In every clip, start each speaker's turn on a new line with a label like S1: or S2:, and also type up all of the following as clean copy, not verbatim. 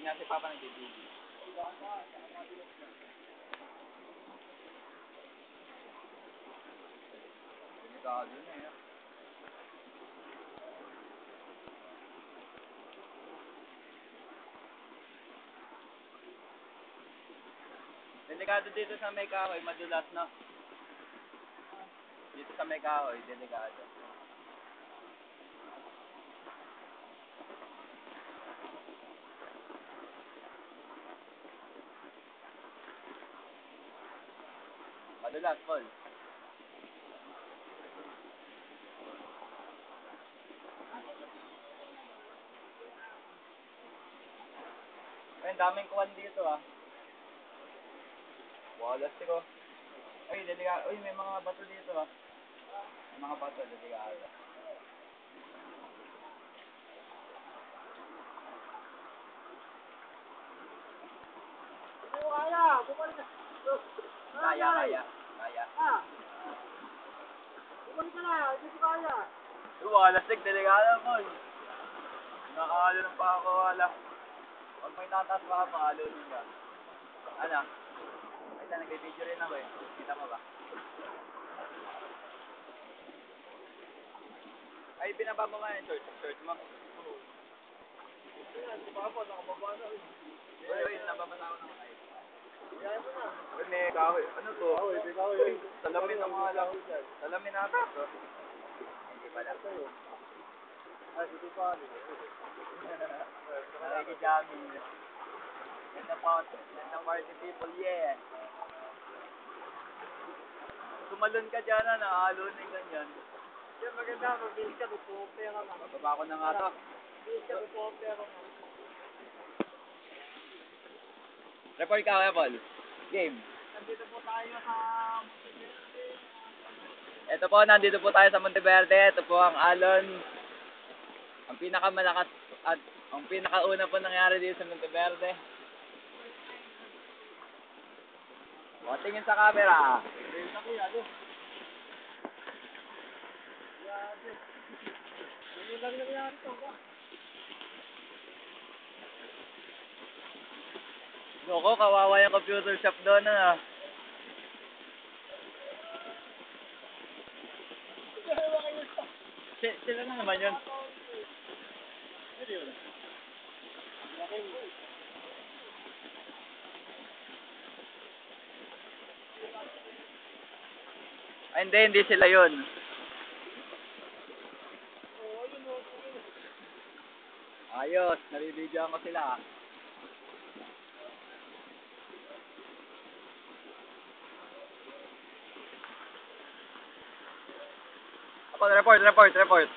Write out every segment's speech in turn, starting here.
S1: Hindi nga si Papa nagbibigay. Delikado na eh. Delikado dito sa may kahoy, madulas na. Dito sa may kahoy, delikado. Madulas, Paul. Ay, daming kuwan dito ah. Walas ko. Ay, delikado. Uy, may mga bato dito ah. May mga bato, delikado. Kaya.
S2: Bumalik ka na, hindi ko kaya.
S1: Walas, delikado, Paul. Nakahalo pa ako, wala. Pag may tatas pa, mahalo din ka. Ano? Ay, nag-video rin ako eh. Kita mo ba? Ay, binaba mo nga yung short mo. Oo. Ayan, si Papa, nakababa na. Uy, nababasa ako ng ay.
S2: Kaya mo na.
S1: Uy, may kahoy. Ano to?
S2: Kahoy.
S1: Salamin ang mga lang. Salamin ata to. Hindi pala.
S2: Ay, dito pa.
S1: Nakikijaming. Ganda party people, yeah. Tumalon ka dyan na, nakahalo na yung ganyan.
S2: Yan maganda, mabilis ka, pupera ka.
S1: Bababa ko na nga to.
S2: Mabilis ka, pupera ka.
S1: Report ka kaya, Paul. Game.
S2: Nandito po tayo sa Monteverde.
S1: Ito po, nandito po tayo sa Monteverde. Ito po ang alon. Ang pinakamalakas at ang pinakauna po nangyari dito sa Monteverde. O, tingin sa camera.
S2: Tingin ako yan, Ano lang nangyari ito ba?
S1: Loko, kawawa yung computer shop doon na. Sila na naman yun. Ay, hindi sila yun. Ayos, nabibigyan ko sila. Ako, report.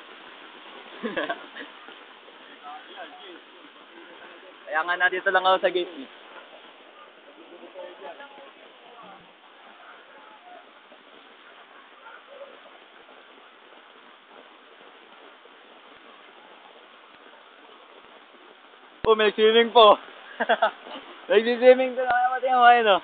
S1: Kaya nga nandito lang ako sa gate. Oh, may swimming po. Nagsi-swimming doon. Kaya pati ang mga yun, oh.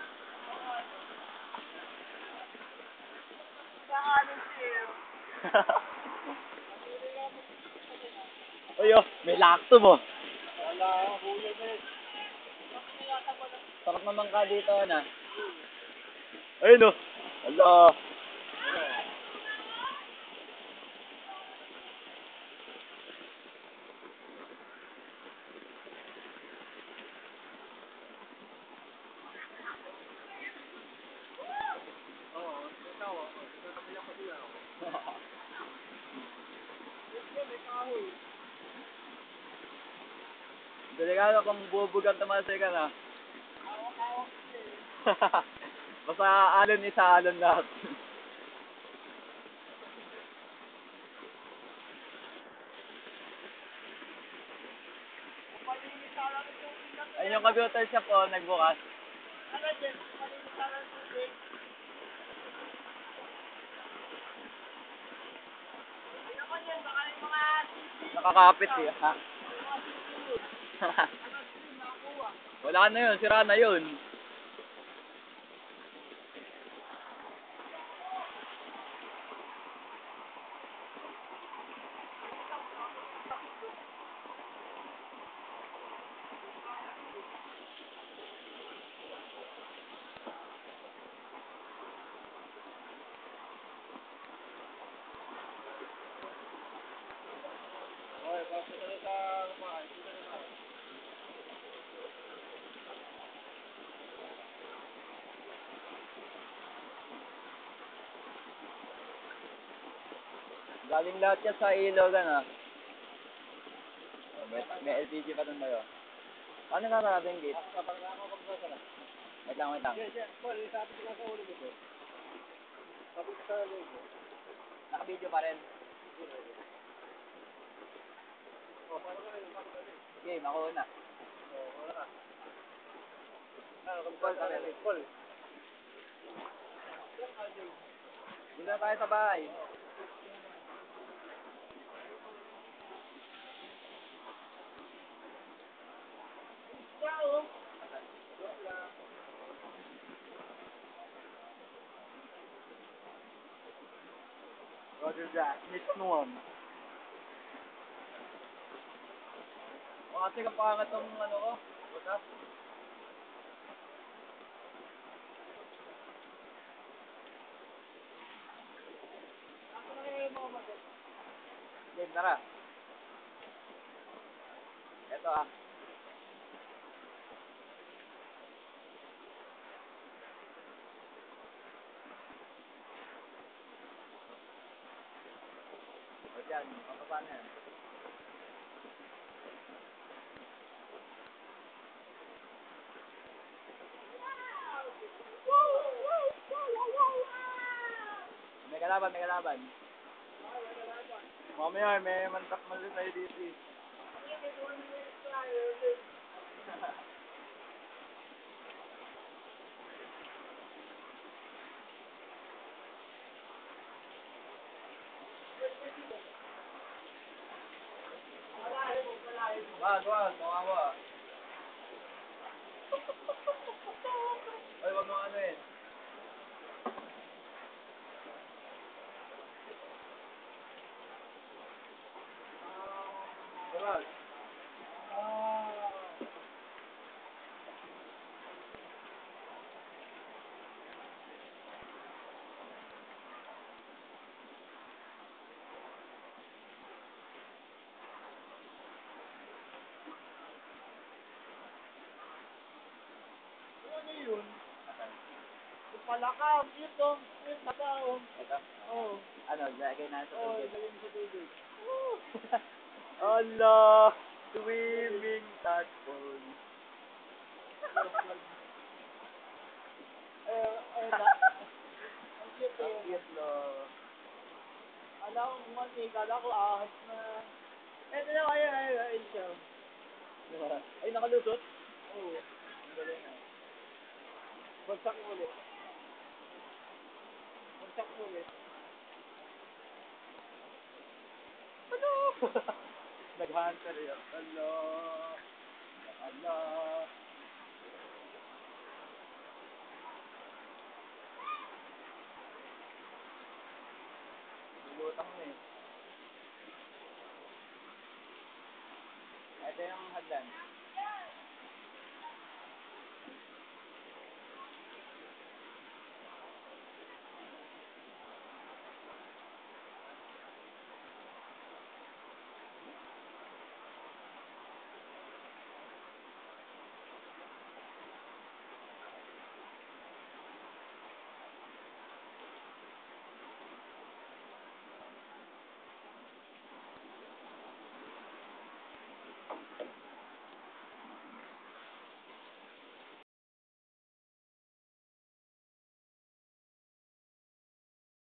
S1: Uy, oh, may lakto mo.
S2: Wala akong huli na yun.
S1: Sarap naman ka dito, na. Ayun, oh. Hello. Delikado kung bubugan tumalsay ka na. Basta alon isa alon lahat. Ayun yung computer shop po, nagbukas. Nakakapit eh, ha? Wala na yun, sira na yun. Galing lahat yan sa Ilogan, ah. May LPG pa doon tayo. Paano nga natin yung gate?
S2: Kapag nakakapagpasa na.
S1: Wait lang, wait lang.
S2: Yes, yes. Paul, sabi ko nga sa ulo ko. Sabi ko sa ulo ko.
S1: Naka-video pa rin.
S2: O, paano ka rin?
S1: Game, ako una.
S2: O, wala ka. Ano,
S1: Paul,
S2: ka rin. Paul.
S1: Dito na tayo sa bahay. Roger that. Next one. O, kasi kapangat ng ano ko. Buta. Game, tara. Eto, ah. O, dyan. Papasaan na yan. May kalaban, may kalaban. Mamaya, may mantak malit tayo dito, eh. Wag, kawawa. Oy, wag mo ano eh. Wag.
S2: Ano yun? Palakam, ito. Ito, tao.
S1: Ito.
S2: Oo.
S1: Ano, lagay na sa
S2: Oo,
S1: tubig.
S2: ilagay mo sa tubig.
S1: Allah, swimming tadpole.
S2: Ang cute
S1: Ang
S2: eh.
S1: cute, no.
S2: Alam ko kumani, kala ko ahas na. Eto na, ayun siya.
S1: Diba? Ay, nakalusot.
S2: Oo.
S1: Ang galing, ah.
S2: Bagsak mo ulit. Bagsak mo ulit.
S1: Ano? Nag-hunter yun. Allah. Allah. Lulutang mo eh. Ito yung hadlan.